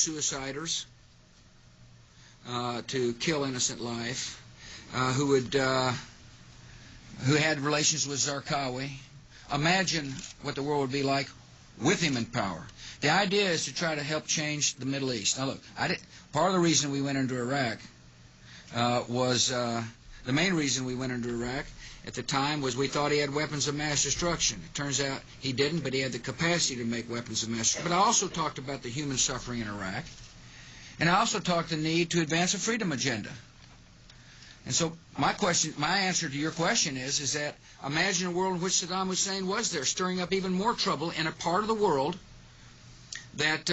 suiciders to kill innocent life, who had relations with Zarqawi. Imagine what the world would be like with him in power. The idea is to try to help change the Middle East. Now look, part of the reason we went into Iraq was the main reason we went into Iraq at the time was we thought he had weapons of mass destruction. It turns out he didn't, but he had the capacity to make weapons of mass destruction. But I also talked about the human suffering in Iraq, and I also talked the need to advance a freedom agenda. And so my answer to your question is that imagine a world in which Saddam Hussein was there, stirring up even more trouble in a part of the world that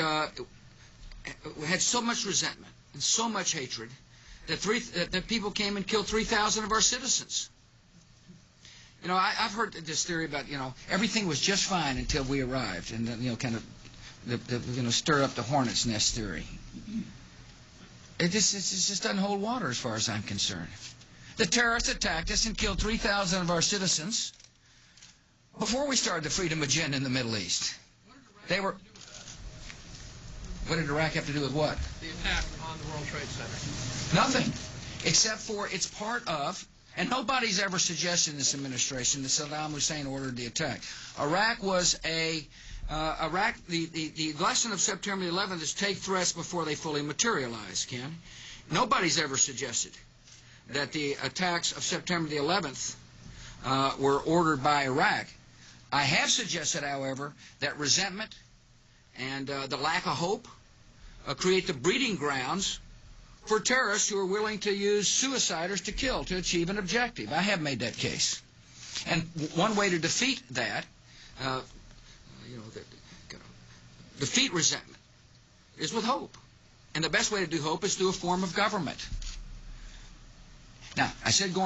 had so much resentment and so much hatred that people came and killed 3,000 of our citizens. You know, I've heard this theory about, everything was just fine until we arrived, and kind of stir up the hornet's nest theory. It just doesn't hold water as far as I'm concerned. The terrorists attacked us and killed 3,000 of our citizens before we started the freedom agenda in the Middle East. What did Iraq have to do with what? The attack on the World Trade Center. Nothing, except for it's part of, and nobody's ever suggested in this administration that Saddam Hussein ordered the attack. Iraq was the lesson of September 11th is take threats before they fully materialize, Ken. Nobody's ever suggested that the attacks of September the 11th were ordered by Iraq. I have suggested, however, that resentment and the lack of hope create the breeding grounds for terrorists who are willing to use suiciders to kill to achieve an objective. I have made that case. And one way to defeat that, defeat resentment, is with hope. And the best way to do hope is through a form of government. Now, I said going